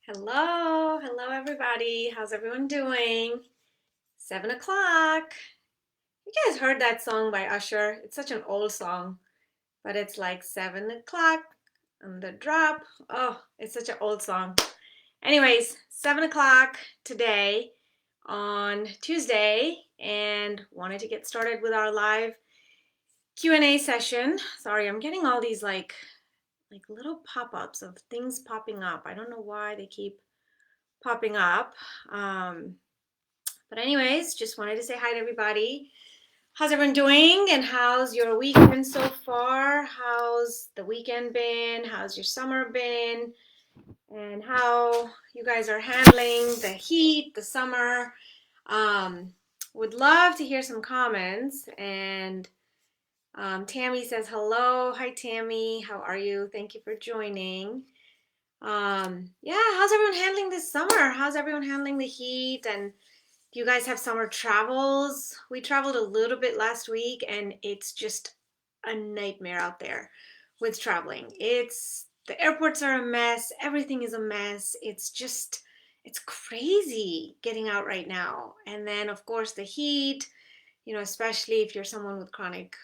Hello everybody. How's everyone doing? 7 o'clock. You guys heard that song by Usher? It's such an old song, but it's like 7 o'clock on the drop. Oh, it's such an old song. Anyways, 7 o'clock today on Tuesday, and wanted to get started with our live Q&A session. Sorry, I'm getting all these like little pop-ups of things popping up. I don't know why they keep popping up. Um, But anyways, just wanted to say hi to everybody. How's everyone doing? And how's your week been so far? How's the weekend been? How's your summer been? And how you guys are handling the heat, the summer. Um, would love to hear some comments. And Tammy says hello. Hi, Tammy. How are you? Thank you for joining. Yeah, how's everyone handling this summer? How's everyone handling the heat? And do you guys have summer travels? We traveled a little bit last week and it's just a nightmare out there with traveling. The airports are a mess, everything is a mess. It's crazy getting out right now. And then, of course, the heat, especially if you're someone with chronic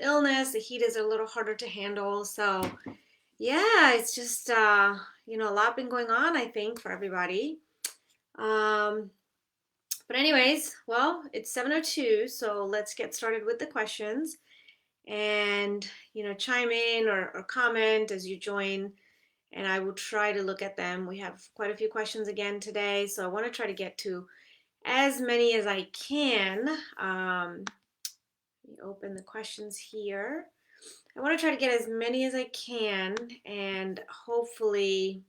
illness, the heat is a little harder to handle. So, yeah, it's just, a lot been going on, I think, for everybody. Um, but anyways, well, it's 7:02, so let's get started with the questions. And, chime in or comment as you join, and I will try to look at them. We have quite a few questions again today, so I want to try to get to as many as I can. Let me open the questions here. I want to try to get as many as I can, and hopefully,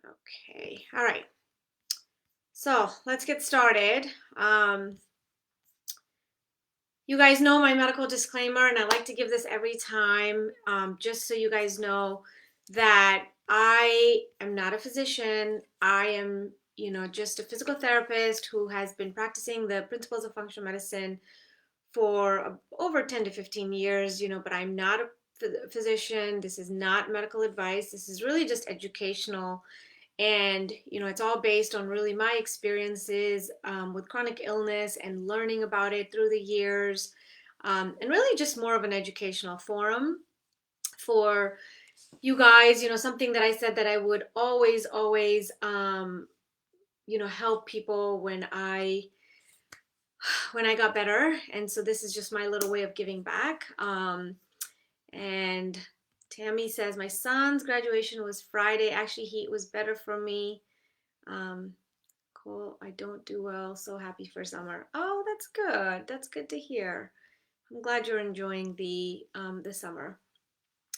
okay, all right. So let's get started. You guys know my medical disclaimer, and I like to give this every time, just so you guys know that I am not a physician. I am, just a physical therapist who has been practicing the principles of functional medicine for over 10 to 15 years, but I'm not a physician. This is not medical advice. This is really just educational. And, it's all based on really my experiences with chronic illness and learning about it through the years. And really just more of an educational forum for you guys, something that I said that I would always, help people when I got better. And so this is just my little way of giving back. And Tammy says, my son's graduation was Friday. Actually, heat was better for me. Cool. I don't do well. So happy for summer. Oh, that's good. That's good to hear. I'm glad you're enjoying the summer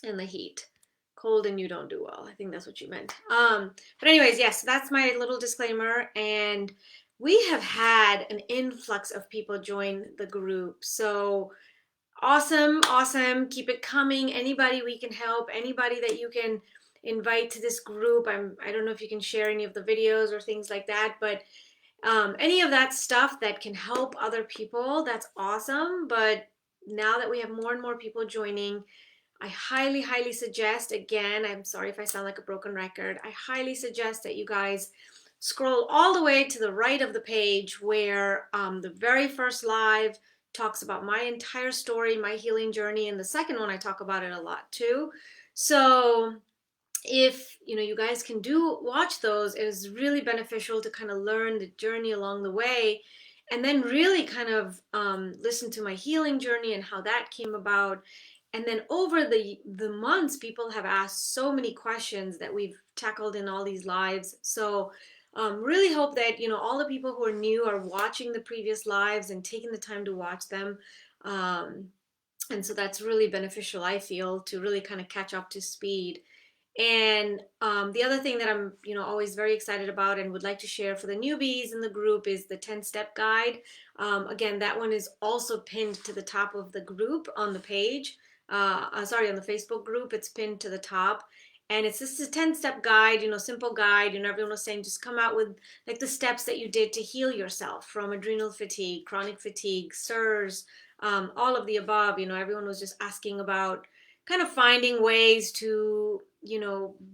and the heat. Cold and you don't do well. I think that's what you meant. But anyways, yes, that's my little disclaimer. And we have had an influx of people join the group. So awesome, awesome. Keep it coming. Anybody we can help, anybody that you can invite to this group. I don't know if you can share any of the videos or things like that, but any of that stuff that can help other people, that's awesome. But now that we have more and more people joining, I highly suggest, again, I'm sorry if I sound like a broken record, I highly suggest that you guys scroll all the way to the right of the page where the very first live talks about my entire story, my healing journey, and the second one I talk about it a lot too. So if you guys can watch those, it is really beneficial to kind of learn the journey along the way, and then really kind of listen to my healing journey and how that came about. And then over the months, people have asked so many questions that we've tackled in all these lives. So really hope that all the people who are new are watching the previous lives and taking the time to watch them. And so that's really beneficial, I feel, to really kind of catch up to speed. And the other thing that I'm, always very excited about and would like to share for the newbies in the group is the 10-step guide. Again, that one is also pinned to the top of the group on the page. Sorry, on the Facebook group, it's pinned to the top. And it's just a 10-step guide, simple guide. Everyone was saying just come out with like the steps that you did to heal yourself from adrenal fatigue, chronic fatigue, SIRS, all of the above. Everyone was just asking about kind of finding ways to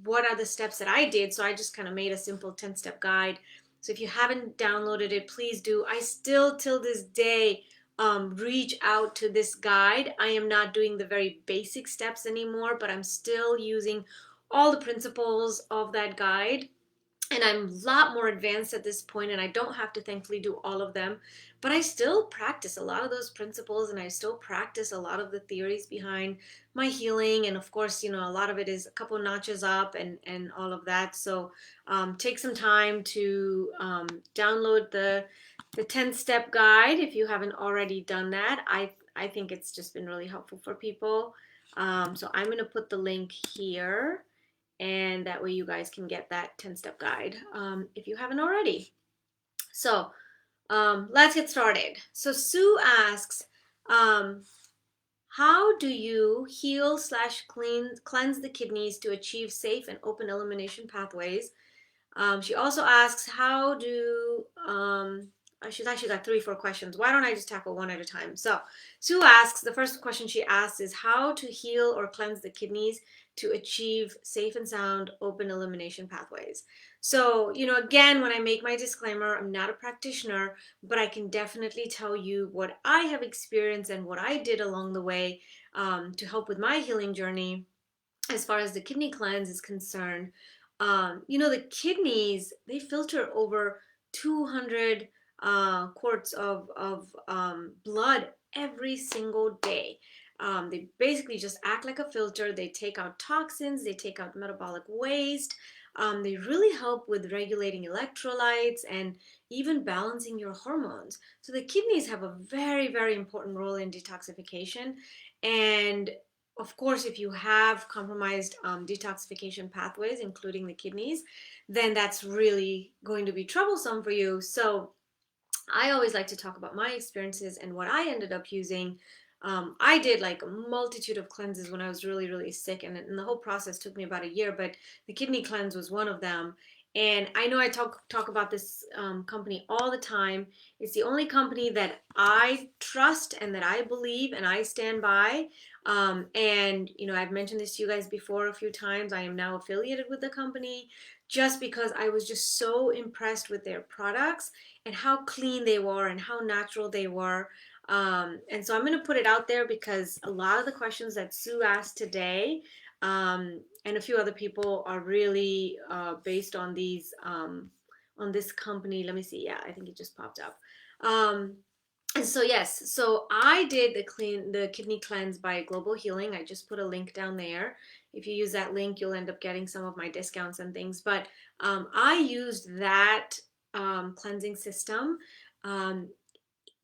what are the steps that I did. So I just kind of made a simple 10-step guide. So if you haven't downloaded it, please do. I still, till this day, reach out to this guide. I am not doing the very basic steps anymore, but I'm still using all the principles of that guide, and I'm a lot more advanced at this point, and I don't have to thankfully do all of them, but I still practice a lot of those principles, and I still practice a lot of the theories behind my healing. And of course, a lot of it is a couple notches up and all of that. So take some time to download the 10-step guide if you haven't already done that. I think it's just been really helpful for people. So I'm going to put the link here, and that way you guys can get that 10-step guide if you haven't already. So let's get started. So Sue asks, how do you heal / cleanse the kidneys to achieve safe and open elimination pathways? She also asks, how do she's actually got 3-4 questions. Why don't I just tackle one at a time? So Sue asks, the first question she asks is how to heal or cleanse the kidneys to achieve safe and sound open elimination pathways. So, again, when I make my disclaimer, I'm not a practitioner, but I can definitely tell you what I have experienced and what I did along the way to help with my healing journey as far as the kidney cleanse is concerned. The kidneys, they filter over 200 quarts of blood every single day. They basically just act like a filter. They take out toxins, they take out metabolic waste. They really help with regulating electrolytes and even balancing your hormones. So the kidneys have a very, very important role in detoxification. And of course, if you have compromised detoxification pathways, including the kidneys, then that's really going to be troublesome for you. So I always like to talk about my experiences and what I ended up using. I did like a multitude of cleanses when I was really, really sick, and the whole process took me about a year, but the kidney cleanse was one of them. And I know I talk about this company all the time. It's the only company that I trust and that I believe and I stand by. And I've mentioned this to you guys before a few times. I am now affiliated with the company just because I was just so impressed with their products and how clean they were and how natural they were. And so I'm going to put it out there because a lot of the questions that Sue asked today and a few other people are really based on these on this company. Let me see. Yeah, I think it just popped up. And so yes, so I did the kidney cleanse by Global Healing. I just put a link down there. If you use that link, you'll end up getting some of my discounts and things. But I used that cleansing system.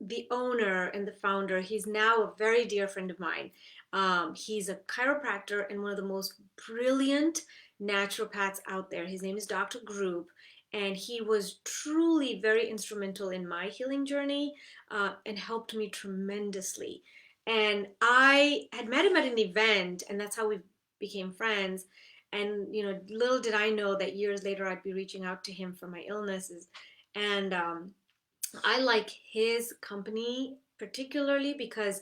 The owner and the founder, he's now a very dear friend of mine. He's a chiropractor and one of the most brilliant naturopaths out there. His name is Dr. Group, and he was truly very instrumental in my healing journey and helped me tremendously. And I had met him at an event, and that's how we became friends. And little did I know that years later I'd be reaching out to him for my illnesses. And I like his company particularly because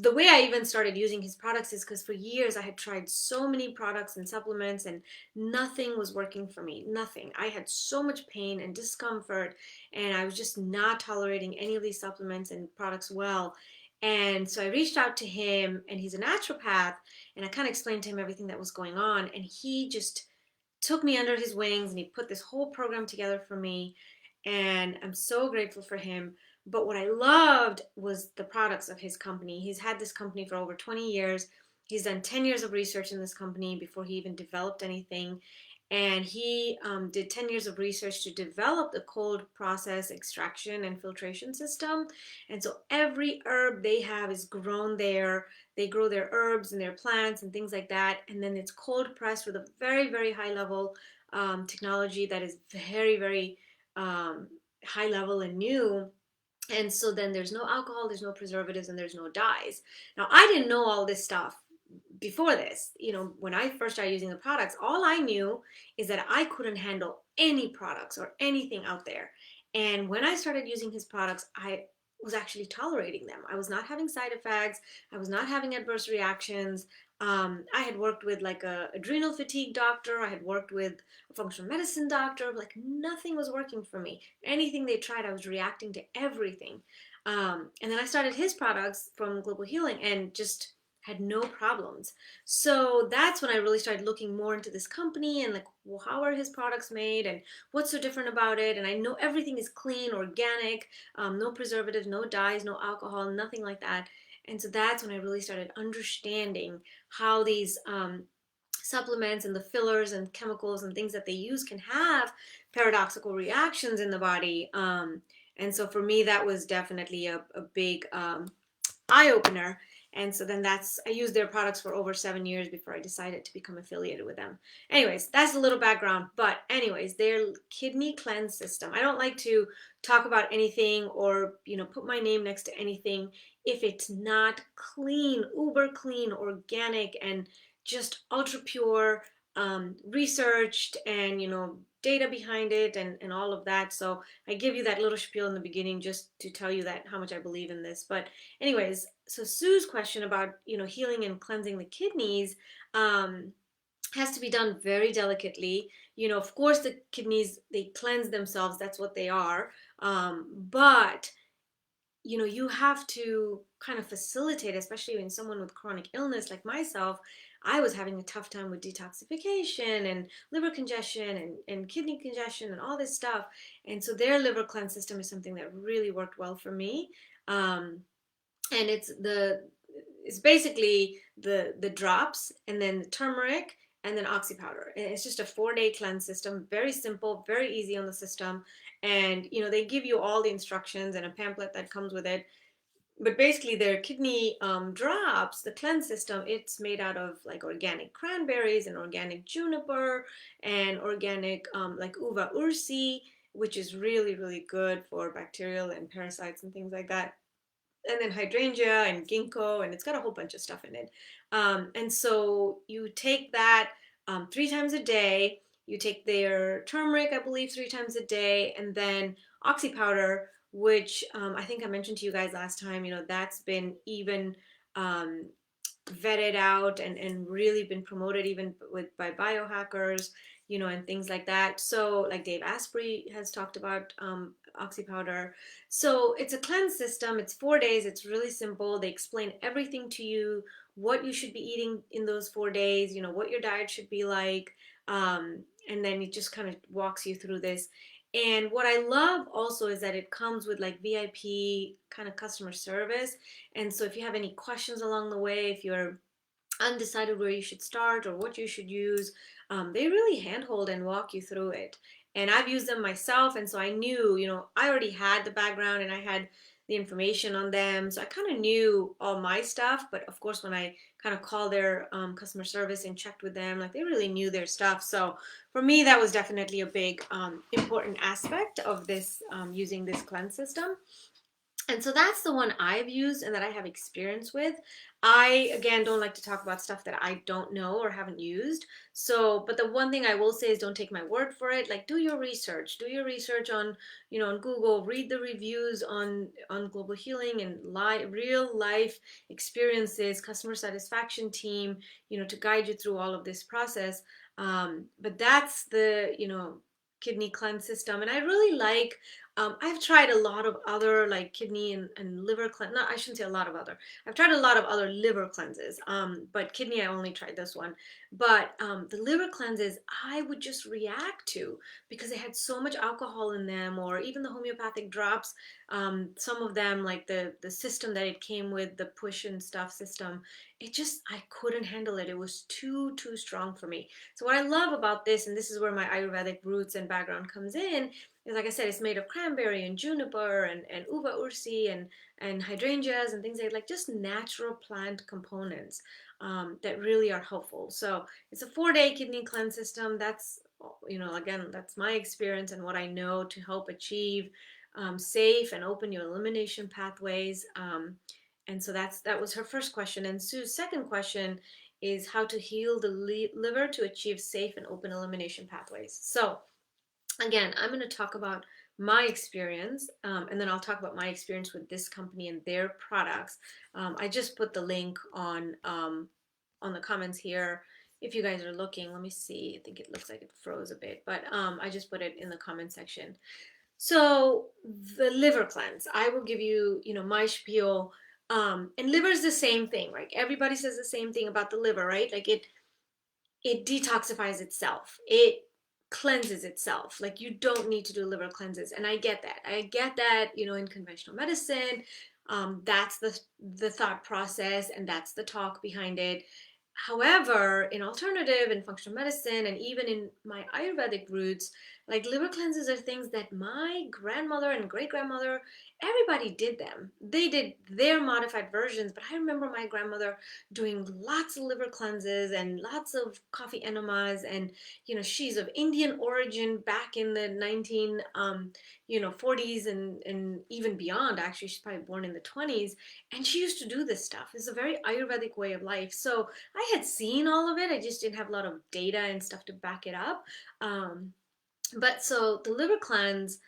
the way I even started using his products is because for years I had tried so many products and supplements and nothing was working for me. Nothing. I had so much pain and discomfort, and I was just not tolerating any of these supplements and products well. And so I reached out to him, and he's a naturopath, and I kind of explained to him everything that was going on, and he just took me under his wings and he put this whole program together for me, and I'm so grateful for him. But what I loved was the products of his company. He's had this company for over 20 years. He's done 10 years of research in this company before he even developed anything. And he did 10 years of research to develop the cold process extraction and filtration system. And so every herb they have is grown there. They grow their herbs and their plants and things like that. And then it's cold pressed with a very, very high level technology that is very, very high level and new. And so then there's no alcohol, there's no preservatives, and there's no dyes. Now, I didn't know all this stuff before this. When I first started using the products, all I knew is that I couldn't handle any products or anything out there. And when I started using his products, I was actually tolerating them. I was not having side effects. I was not having adverse reactions. I had worked with like a adrenal fatigue doctor. I had worked with a functional medicine doctor. Like nothing was working for me. Anything they tried, I was reacting to everything. And then I started his products from Global Healing and just had no problems. So that's when I really started looking more into this company and like, well, how are his products made and what's so different about it? And I know everything is clean, organic, no preservatives, no dyes, no alcohol, nothing like that. And so that's when I really started understanding how these supplements and the fillers and chemicals and things that they use can have paradoxical reactions in the body. And so for me, that was definitely a big eye opener. And so then I used their products for over 7 years before I decided to become affiliated with them. Anyways, that's a little background. But anyways, their kidney cleanse system. I don't like to talk about anything or, put my name next to anything if it's not clean, uber clean, organic, and just ultra pure, researched, and, data behind it and all of that. So I give you that little spiel in the beginning just to tell you that how much I believe in this. But anyways, so Sue's question about healing and cleansing the kidneys has to be done very delicately. Of course, the kidneys, they cleanse themselves, that's what they are. But you have to kind of facilitate, especially when someone with chronic illness like myself, I was having a tough time with detoxification and liver congestion and kidney congestion and all this stuff. And so their liver cleanse system is something that really worked well for me. And it's basically the drops and then the turmeric and then oxy powder, and it's just a 4-day cleanse system, very simple, very easy on the system. And they give you all the instructions and a pamphlet that comes with it. But basically their kidney drops, the cleanse system, it's made out of like organic cranberries and organic juniper and organic like uva ursi, which is really, really good for bacterial and parasites and things like that, and then hydrangea and ginkgo, and it's got a whole bunch of stuff in it. And so you take that 3 times a day. You take their turmeric, I believe, 3 times a day, and then oxy powder, which I think I mentioned to you guys last time. That's been even vetted out and really been promoted even by biohackers, and things like that. So like Dave Asprey has talked about oxy powder. So it's a cleanse system. It's 4 days. It's really simple. They explain everything to you, what you should be eating in those 4 days, what your diet should be like. And then it just kind of walks you through this. And what I love also is that it comes with like VIP kind of customer service. And so if you have any questions along the way, if you're undecided where you should start or what you should use, they really handhold and walk you through it. And I've used them myself, and so I knew, I already had the background and I had the information on them, so I kind of knew all my stuff. But of course, when I kind of called their customer service and checked with them, like they really knew their stuff. So for me, that was definitely a big important aspect of this, using this cleanse system. And so that's the one I've used and that I have experience with. I, again, don't like to talk about stuff that I don't know or haven't used. So, but the one thing I will say is don't take my word for it. Like, do your research. Do your research on, on Google. Read the reviews on Global Healing and real life experiences, customer satisfaction team, to guide you through all of this process. But that's the, kidney cleanse system. And I really like, I've tried a lot of other like kidney and liver cleanse. No, I shouldn't say a lot of other. I've tried a lot of other liver cleanses, but kidney I only tried this one. But the liver cleanses I would just react to because they had so much alcohol in them, or even the homeopathic drops. Some of them, like the system that it came with, the push and stuff system, I couldn't handle it. It was too strong for me. So what I love about this, and this is where my Ayurvedic roots and background comes in, is like I said, it's made of cranberry and juniper and uva ursi and hydrangeas and things like just natural plant components that really are helpful. So it's a 4-day kidney cleanse system. That's, again, that's my experience and what I know to help achieve safe and open your elimination pathways. And so that was her first question. And Sue's second question is how to heal the liver to achieve safe and open elimination pathways. So again, I'm going to talk about my experience, and then I'll talk about my experience with this company and their products. I just put the link on the comments here. If you guys are looking, let me see. I think it looks like it froze a bit, but I just put it in the comment section. So the liver cleanse, I will give you, my spiel. And liver is the same thing, right? Everybody says the same thing about the liver, right? Like it detoxifies itself. It cleanses itself. Like you don't need to do liver cleanses. And I get that. I get that, in conventional medicine, that's the thought process and that's the talk behind it. However, in alternative and functional medicine and even in my Ayurvedic roots, like liver cleanses are things that my grandmother and great grandmother, everybody did them. They did their modified versions, but I remember my grandmother doing lots of liver cleanses and lots of coffee enemas, and she's of Indian origin back in the 19 40s and even beyond. Actually, she's probably born in the 20s, and she used to do this stuff. It's a very Ayurvedic way of life. So I had seen all of it. I just didn't have a lot of data and stuff to back it up. But so the liver cleanse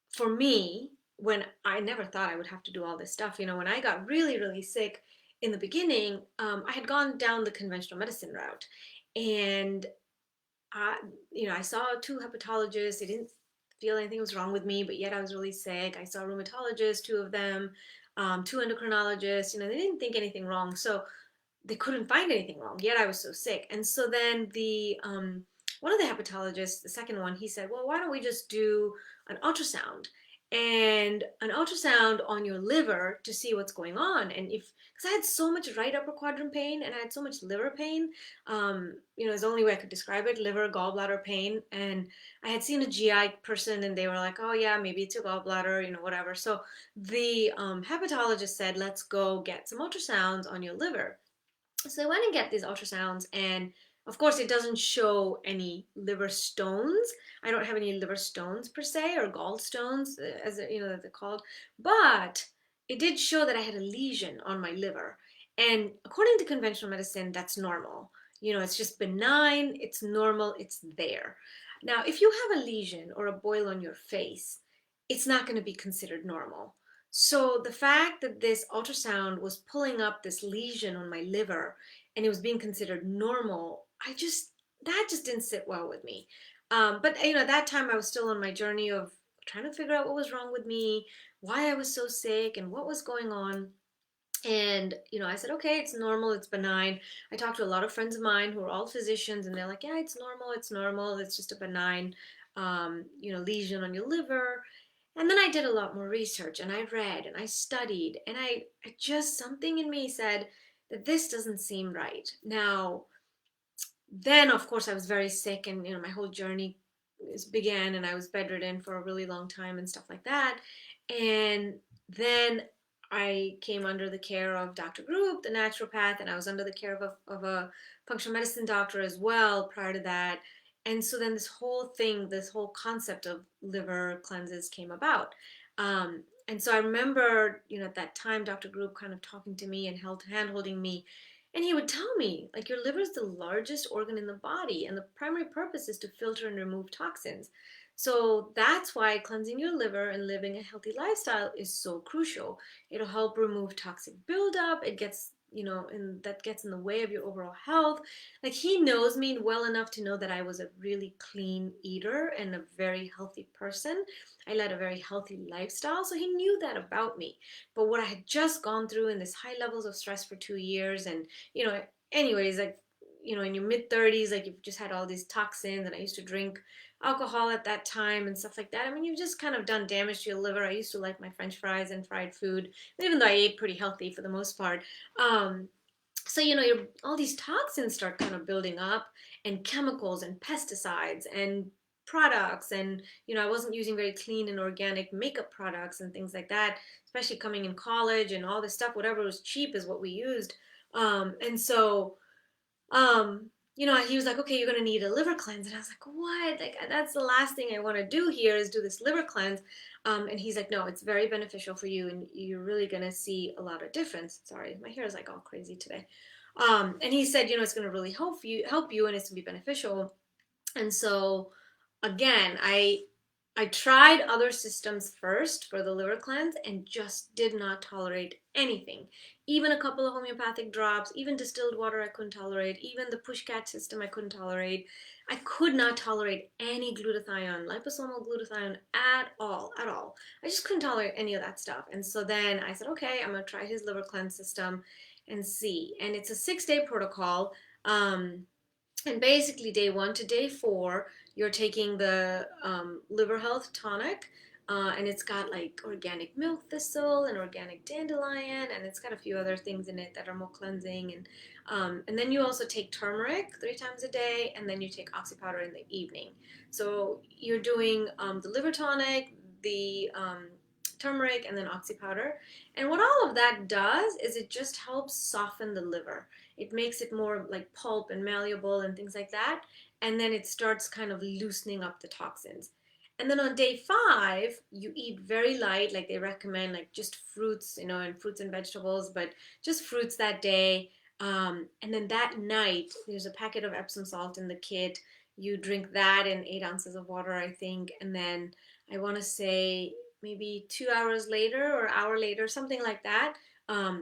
for me, when I never thought I would have to do all this stuff, when I got really, really sick in the beginning, I had gone down the conventional medicine route. And I saw two hepatologists. They didn't feel anything was wrong with me, but yet I was really sick. I saw rheumatologists, two of them, two endocrinologists. They didn't think anything wrong. So they couldn't find anything wrong, yet I was so sick. And so then the one of the hepatologists, the second one, he said, well, why don't we just do an ultrasound and an ultrasound on your liver to see what's going on. And because I had so much right upper quadrant pain and I had so much liver pain, it's the only way I could describe it, liver, gallbladder pain. And I had seen a GI person and they were like, oh yeah, maybe it's a gallbladder, whatever. So the hepatologist said, let's go get some ultrasounds on your liver. So I went and get these ultrasounds, and of course, it doesn't show any liver stones. I don't have any liver stones per se, or gallstones, as they're called. But it did show that I had a lesion on my liver, and according to conventional medicine, that's normal. It's just benign. It's normal. It's there. Now, if you have a lesion or a boil on your face, it's not going to be considered normal. So the fact that this ultrasound was pulling up this lesion on my liver and it was being considered normal, that just didn't sit well with me. But at that time I was still on my journey of trying to figure out what was wrong with me, why I was so sick, and what was going on. And I said, okay, it's normal, it's benign. I talked to a lot of friends of mine who are all physicians, and they're like, yeah, it's normal, it's just a benign, lesion on your liver. And then I did a lot more research, and I read and I studied, and I just, something in me said that this doesn't seem right. Now, then of course I was very sick, and my whole journey began, and I was bedridden for a really long time and stuff like that. And then I came under the care of Dr. Group, the naturopath, and I was under the care of a functional medicine doctor as well prior to that. And so then this whole concept of liver cleanses came about. And so I remember, at that time, Dr. Group kind of talking to me and hand holding me. And he would tell me, like, your liver is the largest organ in the body, and the primary purpose is to filter and remove toxins. So that's why cleansing your liver and living a healthy lifestyle is so crucial. It'll help remove toxic buildup. It gets, and that gets in the way of your overall health. Like, he knows me well enough to know that I was a really clean eater and a very healthy person. I led a very healthy lifestyle, so he knew that about me. But what I had just gone through in this high levels of stress for 2 years, and anyways, like, in your mid 30s, like, you've just had all these toxins, and I used to drink alcohol at that time and stuff like that. I mean, you've just kind of done damage to your liver. I used to like my French fries and fried food, even though I ate pretty healthy for the most part. So all these toxins start kind of building up, and chemicals and pesticides and products, and I wasn't using very clean and organic makeup products and things like that, especially coming in college, and all this stuff, whatever was cheap is what we used. And so he was like, okay, you're gonna need a liver cleanse. And I was like, what? Like, that's the last thing I want to do here is do this liver cleanse. And he's like, no, it's very beneficial for you, and you're really gonna see a lot of difference. Sorry, my hair is like all crazy today. And he said, it's gonna really help you, and it's gonna be beneficial. And so, again, I I tried other systems first for the liver cleanse and just did not tolerate anything. Even a couple of homeopathic drops, even distilled water I couldn't tolerate, even the pushcat system I couldn't tolerate. I could not tolerate any glutathione, liposomal glutathione at all, at all. I just couldn't tolerate any of that stuff. And so then I said, okay, I'm going to try his liver cleanse system and see. And it's a 6-day protocol. And basically, day 1 to day 4, you're taking the liver health tonic, and it's got like organic milk thistle and organic dandelion, and it's got a few other things in it that are more cleansing. And then you also take turmeric 3 times a day, and then you take oxy powder in the evening. So you're doing the liver tonic, the turmeric, and then oxy powder. And what all of that does is it just helps soften the liver. It makes it more like pulp and malleable and things like that. And then it starts kind of loosening up the toxins. And then on day 5, you eat very light, like they recommend, like just fruits, and fruits and vegetables, but just fruits that day. And then that night, there's a packet of Epsom salt in the kit. You drink that in 8 ounces of water, I think. And then I want to say maybe 2 hours later or hour later, something like that,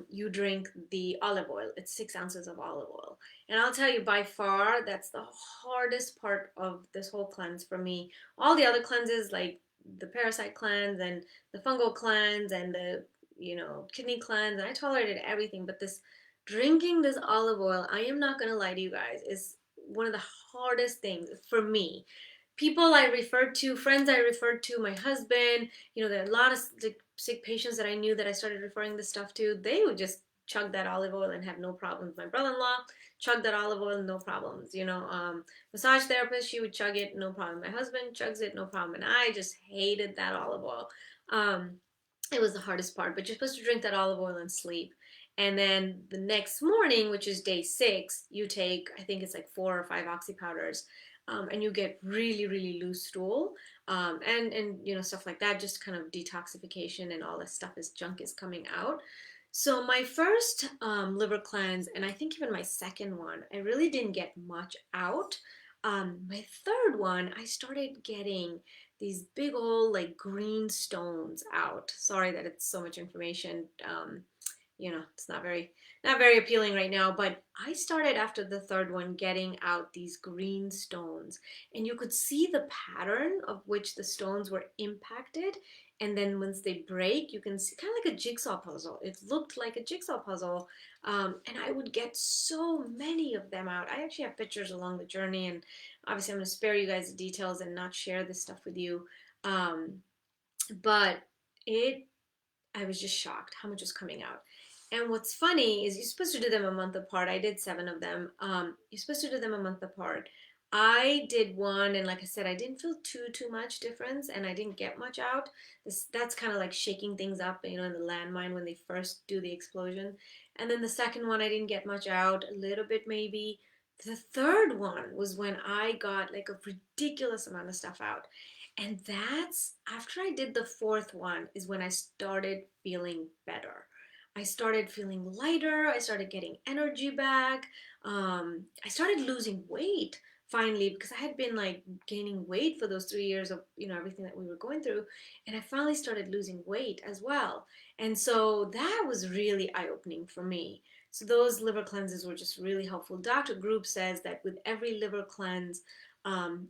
you drink the olive oil. It's 6 ounces of olive oil. And I'll tell you, by far, that's the hardest part of this whole cleanse for me. All the other cleanses, like the parasite cleanse and the fungal cleanse and the, kidney cleanse, and I tolerated everything. But this drinking this olive oil, I am not going to lie to you guys, is one of the hardest things for me. People I referred to, friends I referred to, my husband, there are a lot of sick patients that I knew that I started referring this stuff to. They would just chug that olive oil and have no problems. My brother-in-law chugged that olive oil, no problems. Massage therapist, she would chug it, no problem. My husband chugs it, no problem. And I just hated that olive oil. Um, it was the hardest part, but you're supposed to drink that olive oil and sleep. And then the next morning, which is day 6, you take, I think it's like 4 or 5 oxy powders, and you get really, really loose stool, and stuff like that, just kind of detoxification, and all this stuff is junk is coming out. So my first liver cleanse, and I think even my second one, I really didn't get much out. My third one, I started getting these big old like green stones out. Sorry that it's so much information. It's not very appealing right now, but I started after the third one getting out these green stones, and you could see the pattern of which the stones were impacted. And then once they break, you can see kind of like a jigsaw puzzle. It looked like a jigsaw puzzle, and I would get so many of them out. I actually have pictures along the journey, and obviously I'm going to spare you guys the details and not share this stuff with you. But I was just shocked how much was coming out. And what's funny is you're supposed to do them a month apart. I did 7 of them. You're supposed to do them a month apart. I did one, and like I said, I didn't feel too much difference, and I didn't get much out. That's kind of like shaking things up, in the landmine when they first do the explosion. And then the second one, I didn't get much out, a little bit maybe. The third one was when I got like a ridiculous amount of stuff out. And that's after I did the fourth one is when I started feeling better. I started feeling lighter. I started getting energy back. I started losing weight finally, because I had been like gaining weight for those 3 years of everything that we were going through, and I finally started losing weight as well. And so that was really eye-opening for me. So those liver cleanses were just really helpful. Dr. Group says that with every liver cleanse,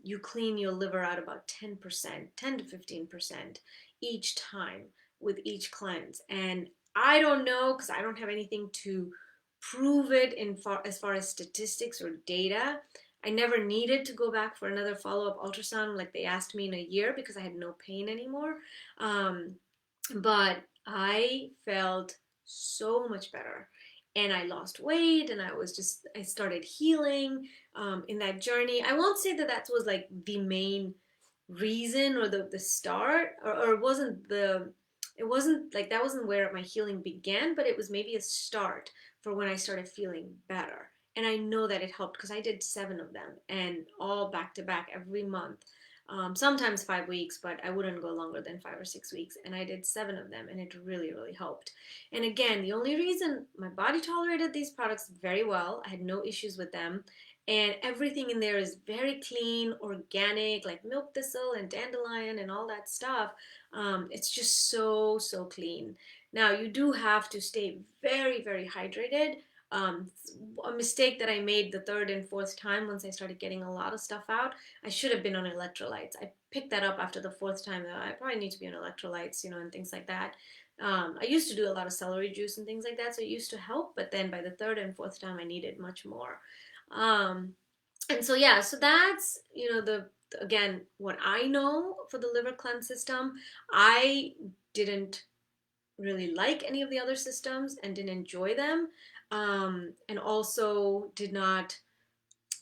you clean your liver out about 10%, 10 to 15% each time with each cleanse. And I don't know, because I don't have anything to prove it as far as statistics or data. I never needed to go back for another follow-up ultrasound like they asked me in a year, because I had no pain anymore. But I felt so much better, and I lost weight, and I started healing in that journey. I won't say that that was like the main reason or the start, or it wasn't like that wasn't where my healing began, but it was maybe a start for when I started feeling better. And I know that it helped, because I did 7 of them, and all back to back every month. Sometimes 5 weeks, but I wouldn't go longer than 5 or 6 weeks. And I did 7 of them, and it really, really helped. And again, the only reason my body tolerated these products very well, I had no issues with them, and everything in there is very clean, organic, like milk thistle and dandelion and all that stuff. It's just so clean. Now you do have to stay very hydrated. um, a mistake that I made the third and fourth time, once I started getting a lot of stuff out, I should have been on electrolytes. I picked that up after the fourth time that I probably need to be on electrolytes, and things like that. I used to do a lot of celery juice and things like that, so it used to help, but then by the third and fourth time, I needed much more. Um, and so, yeah, so that's, the again, what I know for the liver cleanse system. I didn't really like any of the other systems and didn't enjoy them, and also did not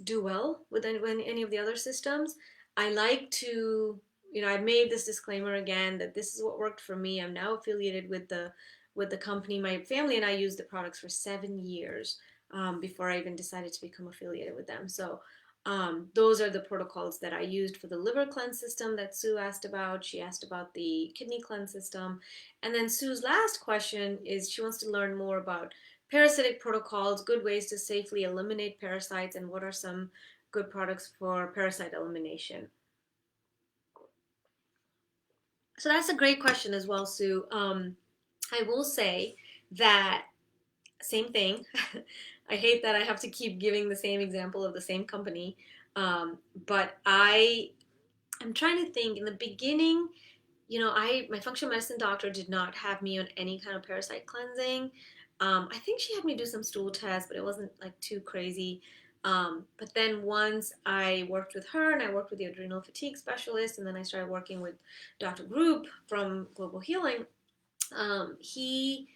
do well with any of the other systems. I like to, I made this disclaimer again that this is what worked for me. I'm now affiliated with the company. My family and I used the products for 7 years, before I even decided to become affiliated with them. So those are the protocols that I used for the liver cleanse system that Sue asked about. She asked about the kidney cleanse system. And then Sue's last question is she wants to learn more about parasitic protocols, good ways to safely eliminate parasites, and what are some good products for parasite elimination. So that's a great question as well, Sue. I will say that same thing. I hate that I have to keep giving the same example of the same company, but I'm trying to think. In the beginning, my functional medicine doctor did not have me on any kind of parasite cleansing. I think she had me do some stool tests, but it wasn't like too crazy. But then once I worked with her and I worked with the adrenal fatigue specialist, and then I started working with Dr. Group from Global Healing, he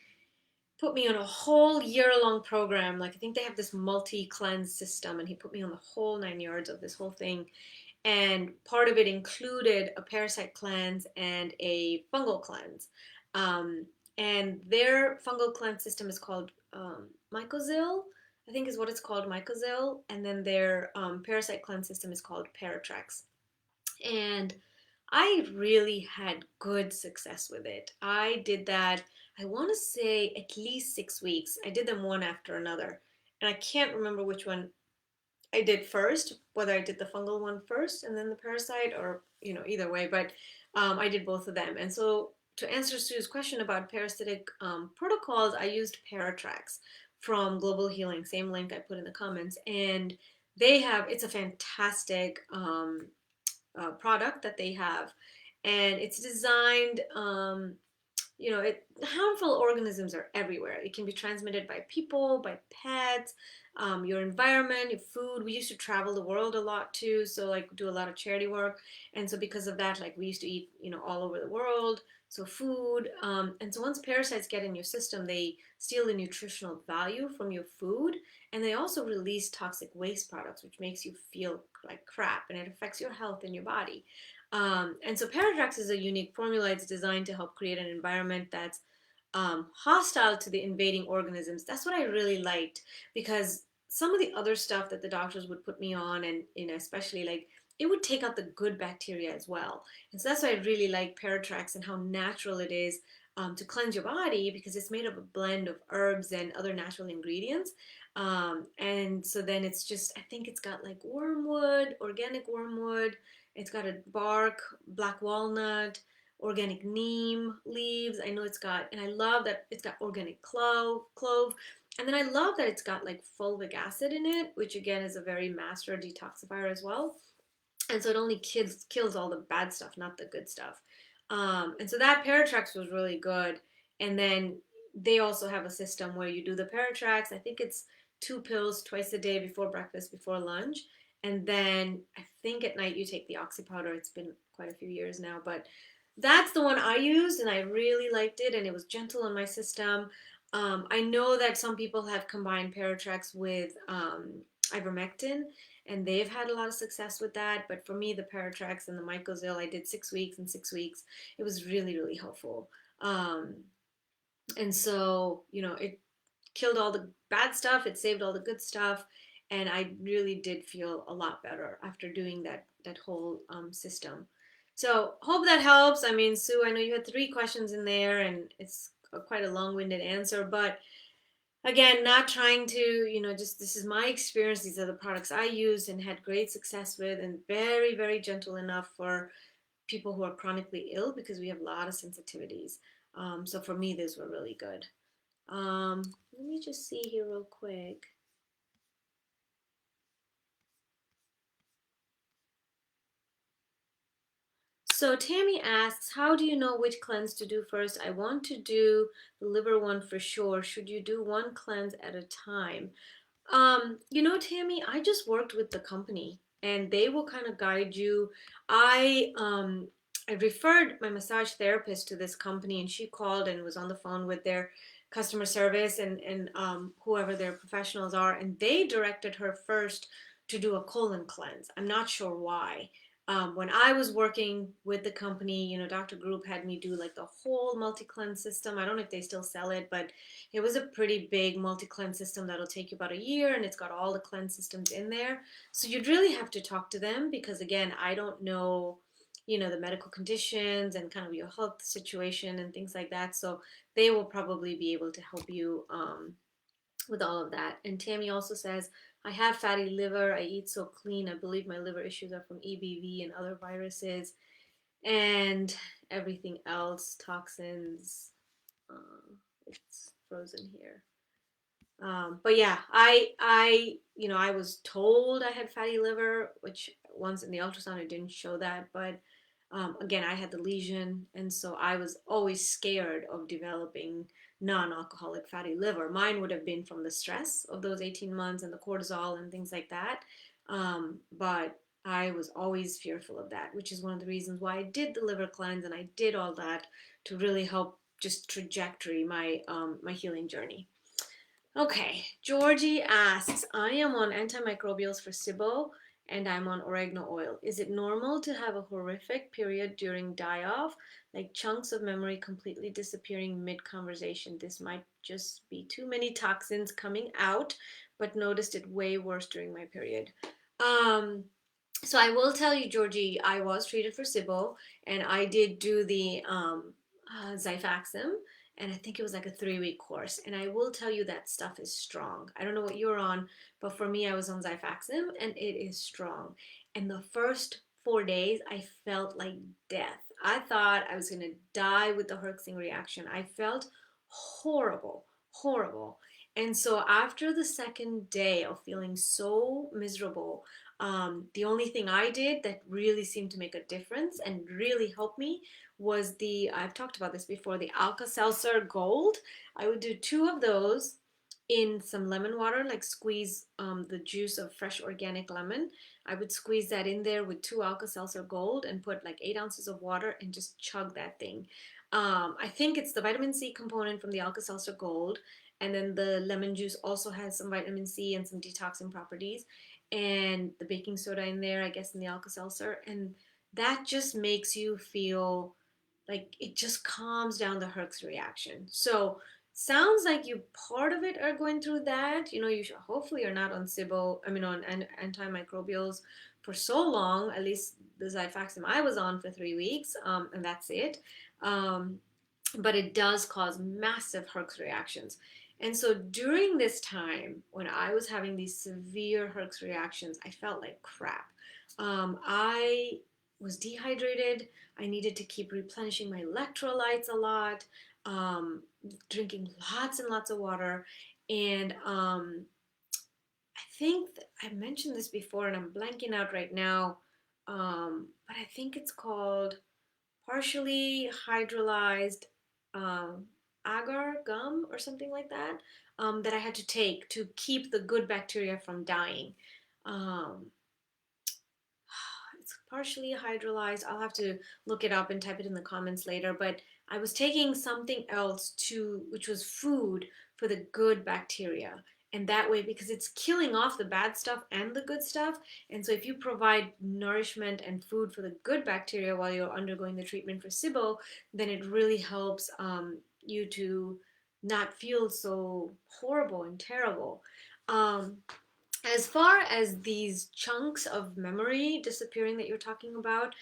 put me on a whole year-long program. Like, I think they have this multi-cleanse system, and he put me on the whole 9 yards of this whole thing. And part of it included a parasite cleanse and a fungal cleanse. Um, and their fungal cleanse system is called Mycozil, I think is what it's called, Mycozil. And then their parasite cleanse system is called Paratrex. And I really had good success with it. I did that, I want to say, at least 6 weeks. I did them one after another. And I can't remember which one I did first, whether I did the fungal one first and then the parasite, or either way. But I did both of them. And so, to answer Sue's question about parasitic protocols, I used Paratrex from Global Healing, same link I put in the comments, and it's a fantastic product that they have, and it's designed. Harmful organisms are everywhere. It can be transmitted by people, by pets, your environment, your food. We used to travel the world a lot too, so like do a lot of charity work, and so because of that, like we used to eat, all over the world. So food, and so once parasites get in your system, they steal the nutritional value from your food, and they also release toxic waste products, which makes you feel like crap, and it affects your health and your body. And so Paratrax is a unique formula. It's designed to help create an environment that's hostile to the invading organisms. That's what I really liked, because some of the other stuff that the doctors would put me on, and especially like, it would take out the good bacteria as well. And so that's why I really like Paratrax and how natural it is, to cleanse your body, because it's made of a blend of herbs and other natural ingredients. And so then it's just, I think it's got like wormwood, organic wormwood. It's got a bark, black walnut, organic neem leaves. I know it's got, and I love that it's got organic clove. And then I love that it's got like fulvic acid in it, which again is a very master detoxifier as well. And so it only kills all the bad stuff, not the good stuff. And so that Paratrex was really good. And then they also have a system where you do the Paratrex. I think it's 2 pills twice a day, before breakfast, before lunch. And then I think at night you take the oxy powder. It's been quite a few years now, but that's the one I used, and I really liked it, and it was gentle on my system. I know that some people have combined Paratrex with ivermectin, and they've had a lot of success with that. But for me, the Paratrex and the Mycozil, I did 6 weeks and 6 weeks. It was really helpful. And so, it killed all the bad stuff. It saved all the good stuff. And I really did feel a lot better after doing that whole system. So hope that helps. I mean, Sue, I know you had 3 questions in there, and it's quite a long-winded answer, but Again, not trying to, just this is my experience. These are the products I used and had great success with, and very, very gentle enough for people who are chronically ill because we have a lot of sensitivities. So for me, these were really good. Let me just see here real quick. So Tammy asks, how do you know which cleanse to do first? I want to do the liver one for sure. Should you do one cleanse at a time? Tammy, I just worked with the company and they will kind of guide you. I referred my massage therapist to this company and she called and was on the phone with their customer service and whoever their professionals are, and they directed her first to do a colon cleanse. I'm not sure why. When I was working with the company, Dr. Group had me do like the whole multi cleanse system. I don't know if they still sell it, but it was a pretty big multi cleanse system that'll take you about a year, and it's got all the cleanse systems in there. So you'd really have to talk to them because, again, I don't know, the medical conditions and kind of your health situation and things like that. So they will probably be able to help you with all of that. And Tammy also says, I have fatty liver. I eat so clean. I believe my liver issues are from EBV and other viruses and everything else, toxins. It's frozen here. But yeah, I was told I had fatty liver, which once in the ultrasound it didn't show that, but again, I had the lesion, and so I was always scared of developing non-alcoholic fatty liver. Mine would have been from the stress of those 18 months and the cortisol and things like that. But I was always fearful of that, which is one of the reasons why I did the liver cleanse and I did all that to really help just trajectory my healing journey. Okay, Georgie asks, I am on antimicrobials for SIBO and I'm on oregano oil. Is it normal to have a horrific period during die off, like chunks of memory completely disappearing mid conversation? This might just be too many toxins coming out, but noticed it way worse during my period. Um, so I will tell you, Georgie, I was treated for SIBO and I did do the Xifaxan, and I think it was like a 3 week course. And I will tell you that stuff is strong. I don't know what you're on, but for me, I was on Xifaxan and it is strong. And the first 4 days, I felt like death. I thought I was going to die with the Herxing reaction. I felt horrible, horrible. And so after the second day of feeling so miserable, the only thing I did that really seemed to make a difference and really helped me was I've talked about this before, the Alka-Seltzer Gold. I would do 2 of those in some lemon water, like squeeze the juice of fresh organic lemon. I would squeeze that in there with 2 Alka-Seltzer Gold and put like 8 ounces of water and just chug that thing. I think it's the vitamin C component from the Alka-Seltzer Gold, and then the lemon juice also has some vitamin C and some detoxing properties, and the baking soda in there, I guess, in the Alka-Seltzer, and that just makes you feel like it just calms down the Herx reaction. So sounds like you part of it are going through that. You should hopefully you're not on SIBO, I mean on antimicrobials for so long. At least the Xifaxan I was on for 3 weeks, and that's it. Um, but it does cause massive Herx reactions. And so during this time, when I was having these severe Herx reactions, I felt like crap. I was dehydrated. I needed to keep replenishing my electrolytes a lot, drinking lots and lots of water. And I think I mentioned this before, and I'm blanking out right now, but I think it's called partially hydrolyzed um, agar gum or something like that, that I had to take to keep the good bacteria from dying. Um, it's partially hydrolyzed. I'll have to look it up and type it in the comments later. But I was taking something else which was food for the good bacteria. And that way, because it's killing off the bad stuff and the good stuff. And so, if you provide nourishment and food for the good bacteria while you're undergoing the treatment for SIBO, then it really helps you to not feel so horrible and terrible. Um, as far as these chunks of memory disappearing that you're talking about,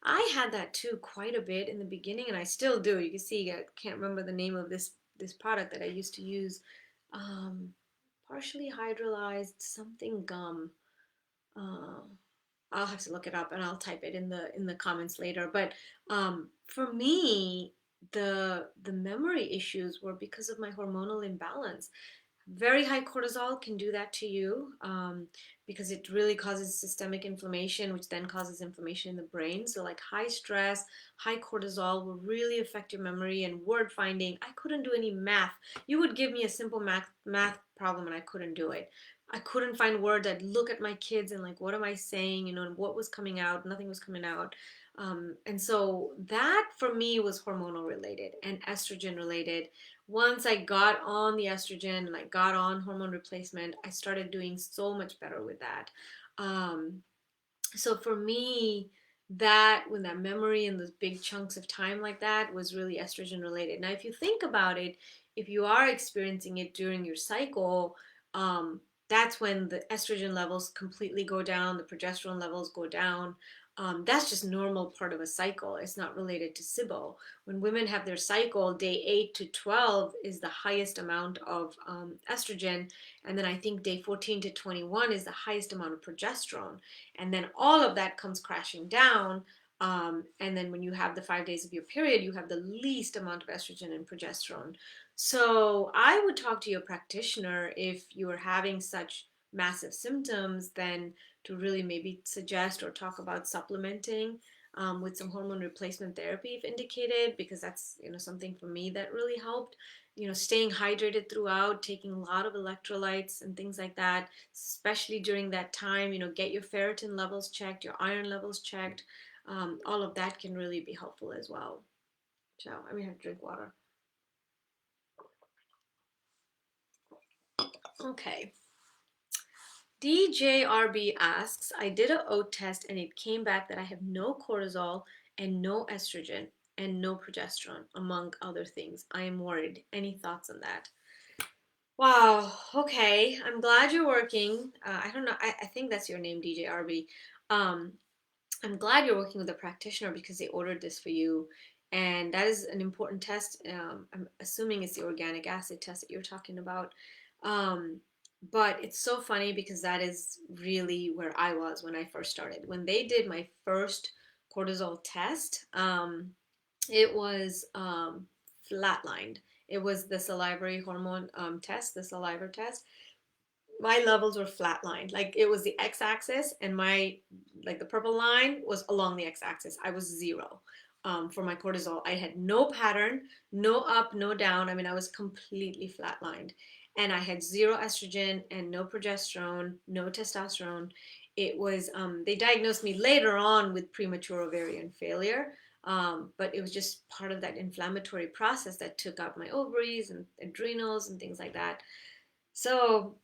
I had that too quite a bit in the beginning, and I still do. You can see I can't remember the name of this product that I used to use. um, partially hydrolyzed something gum. Uh, I'll have to look it up and I'll type it in the comments later. But for me, the memory issues were because of my hormonal imbalance. Very high cortisol can do that to you, because it really causes systemic inflammation, which then causes inflammation in the brain. So, like high stress, high cortisol will really affect your memory and word finding. I couldn't do any math. You would give me a simple math problem and I couldn't do it. I couldn't find words. I'd look at my kids and like, what am I saying? And what was coming out? Nothing was coming out. And so that for me was hormonal related and estrogen related. Once I got on the estrogen and I got on hormone replacement, I started doing so much better with that. Um, so for me, that when that memory and those big chunks of time like that was really estrogen related. Now, if you think about it, if you are experiencing it during your cycle, um, that's when the estrogen levels completely go down, the progesterone levels go down. That's just normal part of a cycle. It's not related to SIBO. When women have their cycle, day 8 to 12 is the highest amount of estrogen. And then I think day 14 to 21 is the highest amount of progesterone. And then all of that comes crashing down. And then when you have the 5 days of your period, you have the least amount of estrogen and progesterone. So I would talk to your practitioner if you are having such massive symptoms, then to really maybe suggest or talk about supplementing with some hormone replacement therapy if indicated, because that's something for me that really helped. Staying hydrated throughout, taking a lot of electrolytes and things like that, especially during that time. Get your ferritin levels checked, your iron levels checked. All of that can really be helpful as well. So I have to drink water. Okay. DJRB asks, I did a oat test and it came back that I have no cortisol and no estrogen and no progesterone, among other things. I am worried. Any thoughts on that? Wow. Okay. I'm glad you're working. I don't know. I think that's your name, DJRB. Um, I'm glad you're working with a practitioner because they ordered this for you. And that is an important test. I'm assuming it's the organic acid test that you're talking about. Um, but it's so funny because that is really where I was when I first started. When they did my first cortisol test, it was flatlined. It was the salivary hormone test, the saliva test. My levels were flatlined. Like it was the x-axis, and the purple line was along the x-axis. I was zero for my cortisol. I had no pattern, no up, no down. I was completely flatlined, and I had zero estrogen and no progesterone, no testosterone. It was they diagnosed me later on with premature ovarian failure. But it was just part of that inflammatory process that took out my ovaries and adrenals and things like that. So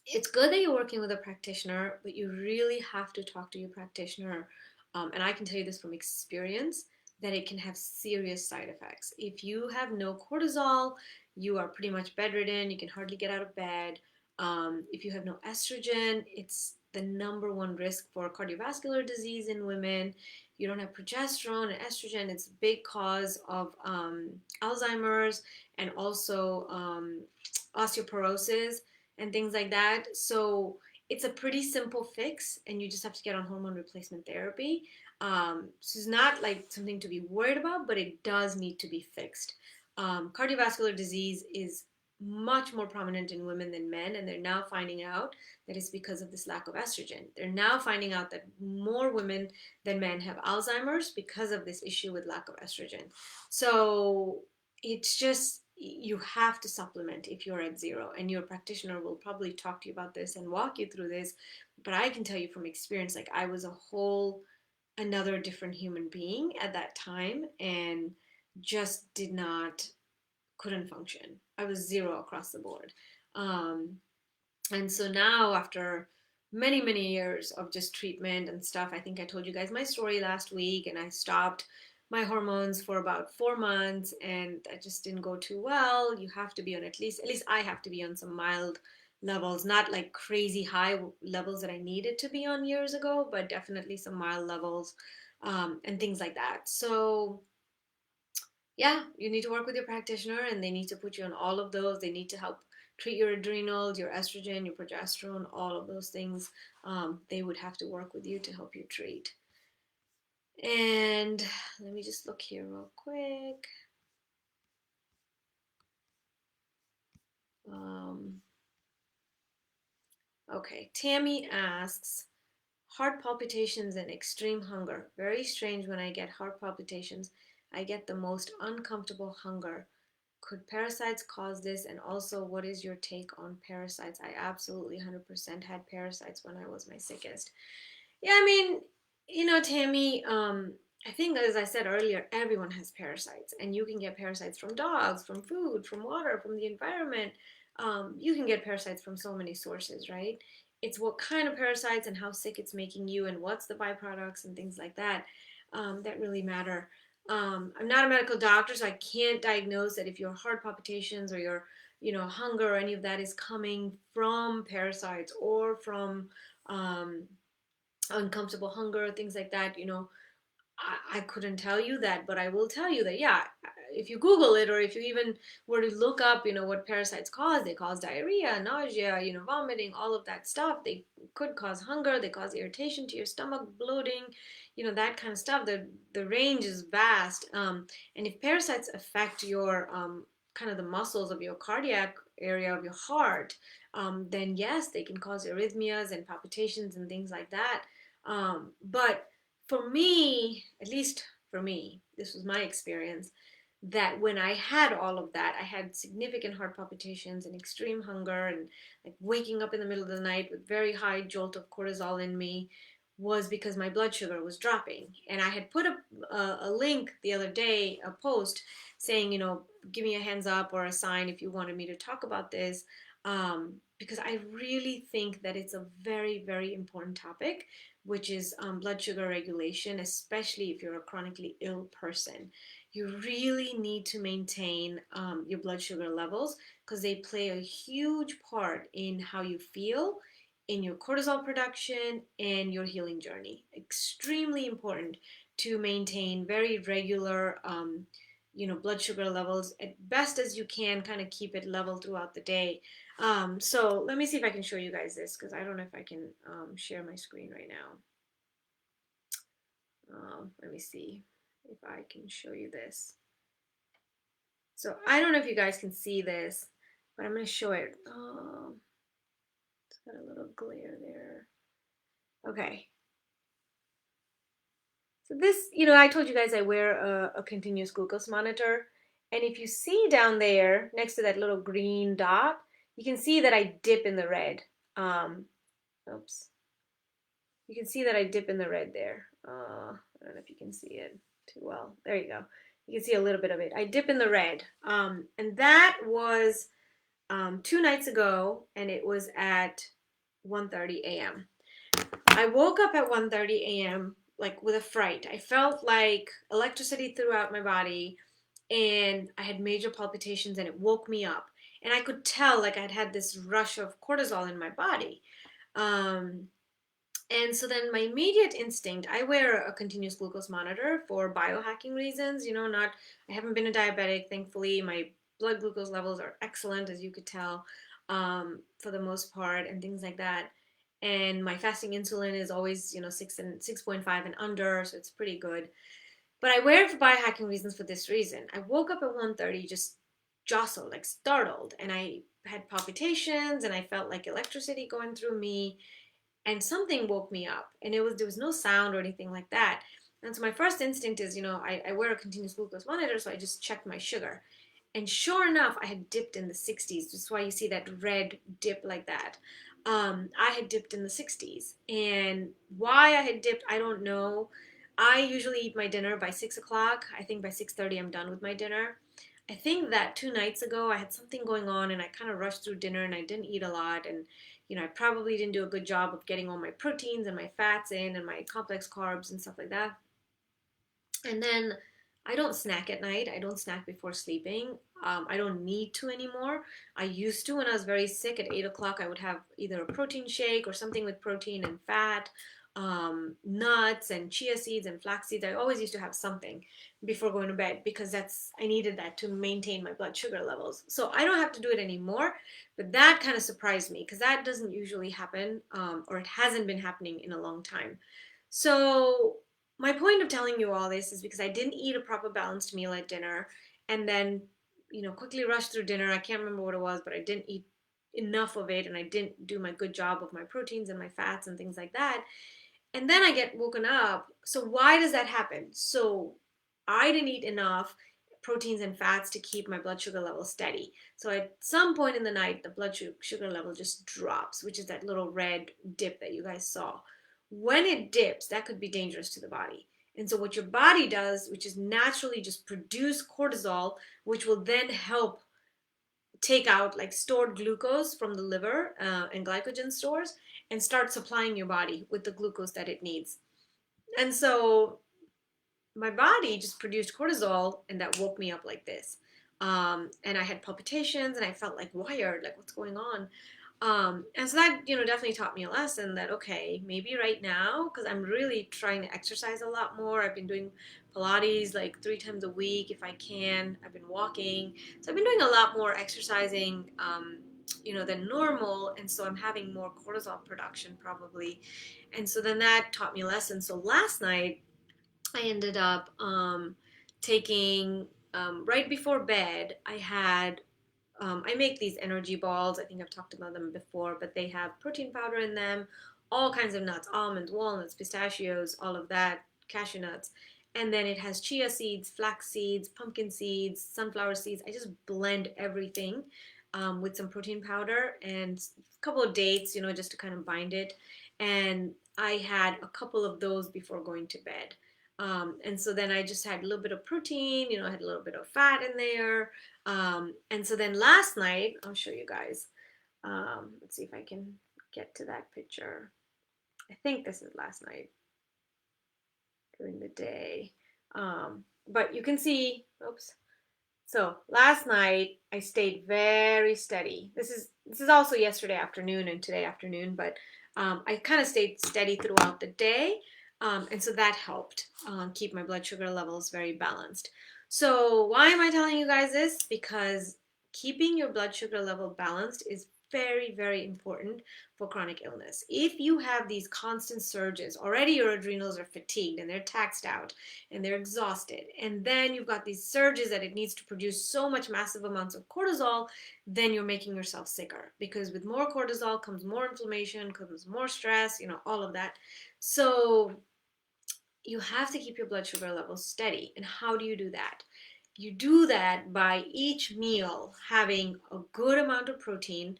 it's good that you're working with a practitioner, but you really have to talk to your practitioner. And I can tell you this from experience that it can have serious side effects. If you have no cortisol, you are pretty much bedridden, you can hardly get out of bed. If you have no estrogen, it's the number one risk for cardiovascular disease in women. You don't have progesterone and estrogen, it's a big cause of Alzheimer's and also osteoporosis and things like that. So it's a pretty simple fix, and you just have to get on hormone replacement therapy. So it's not like something to be worried about, but it does need to be fixed. Cardiovascular disease is much more prominent in women than men, and they're now finding out that it's because of this lack of estrogen. They're now finding out that more women than men have Alzheimer's because of this issue with lack of estrogen. So it's just you have to supplement if you're at zero, and your practitioner will probably talk to you about this and walk you through this. But I can tell you from experience, like I was a whole another different human being at that time, and just did not couldn't function. I was zero across the board. um, and so now, after many, many years of just treatment and stuff, I think I told you guys my story last week, and I stopped my hormones for about 4 months, and that just didn't go too well. You have to be on at least I have to be on some mild levels, not like crazy high levels that I needed to be on years ago, but definitely some mild levels, and things like that. So yeah, you need to work with your practitioner, and they need to put you on all of those. They need to help treat your adrenals, your estrogen, your progesterone, all of those things. They would have to work with you to help you treat. And let me just look here real quick. Um, okay, Tammy asks, heart palpitations and extreme hunger. Very strange when I get heart palpitations. I get the most uncomfortable hunger. Could parasites cause this? And also, what is your take on parasites? I absolutely 100% had parasites when I was my sickest. Yeah, I mean, Tammy, I think as I said earlier, everyone has parasites, and you can get parasites from dogs, from food, from water, from the environment. You can get parasites from so many sources, right? It's what kind of parasites and how sick it's making you, and what's the byproducts and things like that that really matter. I'm not a medical doctor, so I can't diagnose that if your heart palpitations or your, hunger or any of that is coming from parasites or from um, uncomfortable hunger, things like that. I couldn't tell you that, but I will tell you that, yeah, if you Google it, or if you even were to look up, what parasites cause, they cause diarrhea, nausea, vomiting, all of that stuff. They could cause hunger, they cause irritation to your stomach, bloating, that kind of stuff. The range is vast. And if parasites affect your kind of the muscles of your cardiac area of your heart, then yes, they can cause arrhythmias and palpitations and things like that. But for me, at least for me, this was my experience, that when I had all of that, I had significant heart palpitations and extreme hunger and like waking up in the middle of the night with very high jolt of cortisol in me, was because my blood sugar was dropping. And I had put a link the other day, a post saying, give me a hands up or a sign if you wanted me to talk about this. Because I really think that it's a very, very important topic, which is blood sugar regulation, especially if you're a chronically ill person. You really need to maintain your blood sugar levels, because they play a huge part in how you feel, in your cortisol production, and your healing journey. Extremely important to maintain very regular, blood sugar levels at best as you can, kind of keep it level throughout the day. So let me see if I can show you guys this, because I don't know if I can share my screen right now. Let me see if I can show you this. So I don't know if you guys can see this, but I'm going to show it. It's got a little glare there. Okay. So this, I told you guys I wear a continuous glucose monitor. And if you see down there next to that little green dot, you can see that I dip in the red. Oops. You can see that I dip in the red there. I don't know if you can see it too well. There you go. You can see a little bit of it. I dip in the red. And that was 2 nights ago, and it was at 1:30 a.m. I woke up at 1:30 a.m. like with a fright. I felt like electricity throughout my body, and I had major palpitations, and it woke me up. And I could tell like I'd had this rush of cortisol in my body. Um, and so then my immediate instinct, I wear a continuous glucose monitor for biohacking reasons, not, I haven't been a diabetic, thankfully. My blood glucose levels are excellent, as you could tell, for the most part, and things like that. And my fasting insulin is always, 6.5 and under, so it's pretty good. But I wear it for biohacking reasons for this reason. I woke up at 1:30 just jostled, like startled, and I had palpitations, and I felt like electricity going through me, and something woke me up, and there was no sound or anything like that. And so my first instinct is, I wear a continuous glucose monitor, so I just checked my sugar, and sure enough, I had dipped in the 60s. That's why you see that red dip like that. I had dipped in the 60s, and why I had dipped, I don't know. I usually eat my dinner by 6 o'clock. I think by 6:30 I'm done with my dinner. I think that 2 nights ago I had something going on, and I kind of rushed through dinner, and I didn't eat a lot, and I probably didn't do a good job of getting all my proteins and my fats in, and my complex carbs and stuff like that. And then I don't snack at night. I don't snack before sleeping. I don't need to anymore. I used to when I was very sick. At 8 o'clock, I would have either a protein shake or something with protein and fat, nuts and chia seeds and flax seeds. I always used to have something before going to bed because I needed that to maintain my blood sugar levels. So I don't have to do it anymore, but that kind of surprised me because that doesn't usually happen, or it hasn't been happening in a long time. So my point of telling you all this is because I didn't eat a proper balanced meal at dinner, and then quickly rushed through dinner. I can't remember what it was, but I didn't eat enough of it, and I didn't do my good job of my proteins and my fats and things like that. And then I get woken up. So why does that happen? So I didn't eat enough proteins and fats to keep my blood sugar level steady. So at some point in the night, the blood sugar level just drops, which is that little red dip that you guys saw. When it dips, that could be dangerous to the body. And so what your body does, which is naturally just produce cortisol, which will then help take out like stored glucose from the liver and glycogen stores and start supplying your body with the glucose that it needs. And so my body just produced cortisol, and that woke me up like this. And I had palpitations, and I felt like wired, like what's going on? And so that definitely taught me a lesson that okay, maybe right now, because I'm really trying to exercise a lot more. I've been doing Pilates like 3 times a week if I can. I've been walking, so I've been doing a lot more exercising, than normal, and so I'm having more cortisol production probably. And so then that taught me a lesson. So last night I ended up taking right before bed. I make these energy balls. I think I've talked about them before, but they have protein powder in them, all kinds of nuts, almonds, walnuts, pistachios, all of that, cashew nuts. And then it has chia seeds, flax seeds, pumpkin seeds, sunflower seeds. I just blend everything with some protein powder and a couple of dates, just to kind of bind it. And I had a couple of those before going to bed. And so then I just had a little bit of protein, I had a little bit of fat in there. And so then last night, I'll show you guys. Let's see if I can get to that picture. I think this is last night during the day. But you can see, oops. So last night I stayed very steady. This is also yesterday afternoon and today afternoon, but I kind of stayed steady throughout the day. And so that helped keep my blood sugar levels very balanced. So why am I telling you guys this? Because keeping your blood sugar level balanced is very, very important for chronic illness. If you have these constant surges, already your adrenals are fatigued and they're taxed out and they're exhausted, and then you've got these surges that it needs to produce so much massive amounts of cortisol, then you're making yourself sicker, because with more cortisol comes more inflammation, comes more stress, all of that. So you have to keep your blood sugar levels steady. And how do you do that? You do that by each meal having a good amount of protein,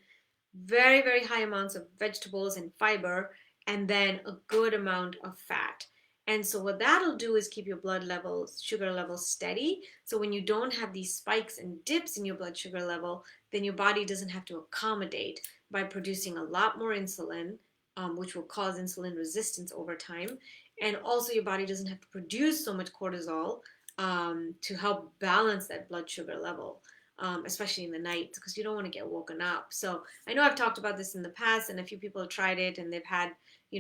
very, very high amounts of vegetables and fiber, and then a good amount of fat. And so what that'll do is keep your blood levels, sugar levels steady. So when you don't have these spikes and dips in your blood sugar level, then your body doesn't have to accommodate by producing a lot more insulin, which will cause insulin resistance over time. And also your body doesn't have to produce so much cortisol to help balance that blood sugar level. Especially in the night, because you don't want to get woken up. So I know I've talked about this in the past, and a few people have tried it, and they've had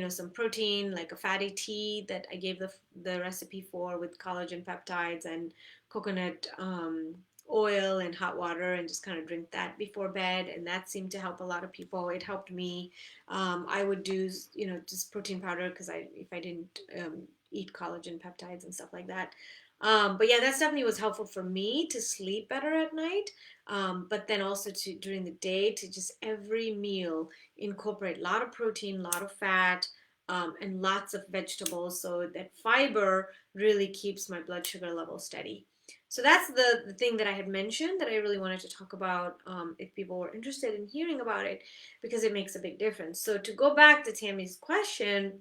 some protein, like a fatty tea that I gave the recipe for, with collagen peptides and coconut oil and hot water, and just kind of drink that before bed, and that seemed to help a lot of people. It helped me. I would do just protein powder because if I didn't eat collagen peptides and stuff like that. But yeah, that definitely was helpful for me to sleep better at night. But then also during the day, to just every meal incorporate a lot of protein, a lot of fat, and lots of vegetables, so that fiber really keeps my blood sugar level steady. So that's the thing that I had mentioned that I really wanted to talk about, if people were interested in hearing about it, because it makes a big difference. So to go back to Tammy's question,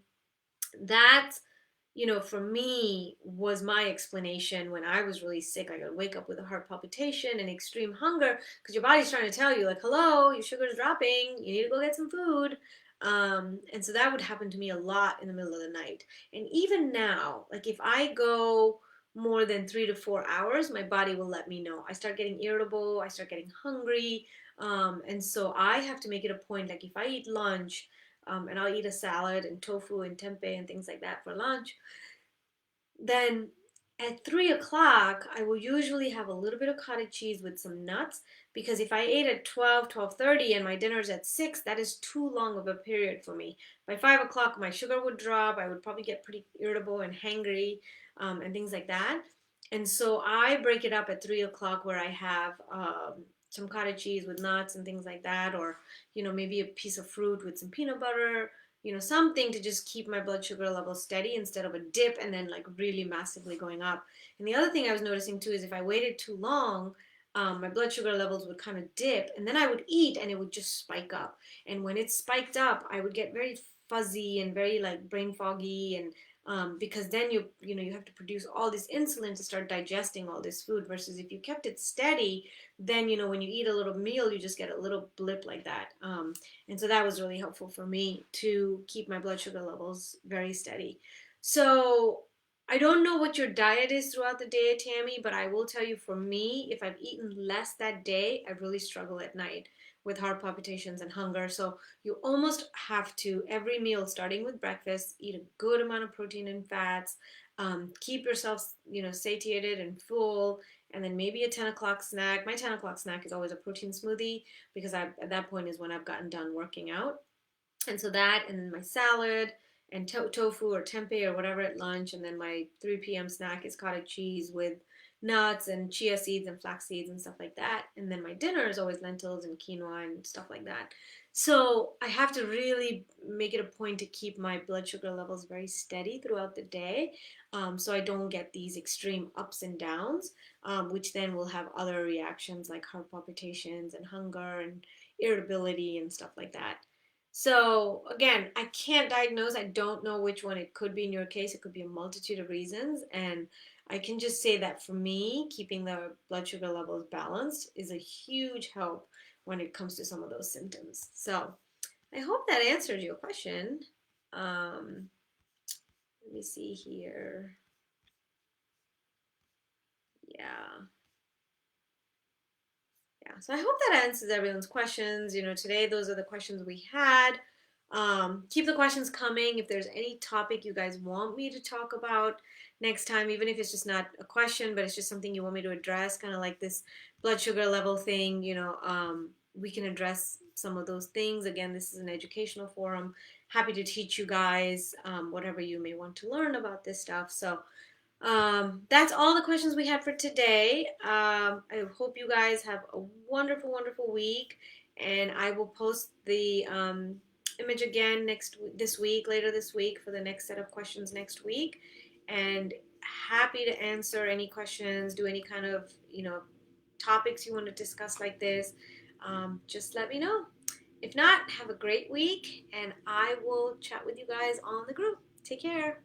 that for me was my explanation when I was really sick. I would wake up with a heart palpitation and extreme hunger, because your body's trying to tell you, like, hello, your sugar's dropping, you need to go get some food. And so that would happen to me a lot in the middle of the night. And even now, like if I go more than 3 to 4 hours, my body will let me know. I start getting irritable, I start getting hungry. And so I have to make it a point, like if I eat lunch, and I'll eat a salad and tofu and tempeh and things like that for lunch. Then at 3 o'clock, I will usually have a little bit of cottage cheese with some nuts, because if I ate at 12, 12:30 and my dinner's at 6, that is too long of a period for me. By 5 o'clock, my sugar would drop. I would probably get pretty irritable and hangry, and things like that. And so I break it up at 3 o'clock, where I have some cottage cheese with nuts and things like that, or maybe a piece of fruit with some peanut butter, something to just keep my blood sugar level steady instead of a dip and then like really massively going up. And the other thing I was noticing too is if I waited too long, my blood sugar levels would kind of dip, and then I would eat and it would just spike up. And when it spiked up, I would get very fuzzy and very like brain foggy, and because then you have to produce all this insulin to start digesting all this food. Versus if you kept it steady, then when you eat a little meal, you just get a little blip like that. And so that was really helpful for me to keep my blood sugar levels very steady. So I don't know what your diet is throughout the day, Tammy, but I will tell you, for me, if I've eaten less that day, I really struggle at night with heart palpitations and hunger. So you almost have to, every meal, starting with breakfast, eat a good amount of protein and fats, keep yourself, satiated and full, and then maybe a 10 o'clock snack. My 10 o'clock snack is always a protein smoothie, because at that point is when I've gotten done working out. And so that, and then my salad and tofu or tempeh or whatever at lunch, and then my 3 p.m. snack is cottage cheese with nuts and chia seeds and flax seeds and stuff like that. And then my dinner is always lentils and quinoa and stuff like that. So I have to really make it a point to keep my blood sugar levels very steady throughout the day, so I don't get these extreme ups and downs, which then will have other reactions like heart palpitations and hunger and irritability and stuff like that. So again, I can't diagnose. I don't know which one it could be in your case. It could be a multitude of reasons. And I can just say that for me, keeping the blood sugar levels balanced is a huge help when it comes to some of those symptoms. So I hope that answered your question. Um, Let me see here. Yeah. Yeah, so I hope that answers everyone's questions. Today those are the questions we had. Keep the questions coming. If there's any topic you guys want me to talk about next time, even if it's just not a question, but it's just something you want me to address, kind of like this blood sugar level thing, we can address some of those things. Again, this is an educational forum. Happy to teach you guys whatever you may want to learn about this stuff. So that's all the questions we had for today. I hope you guys have a wonderful, wonderful week, and I will post the image again this week, later this week, for the next set of questions next week. And happy to answer any questions, do any kind of topics you want to discuss like this. Just let me know. If not, have a great week, and I will chat with you guys on the group. Take care.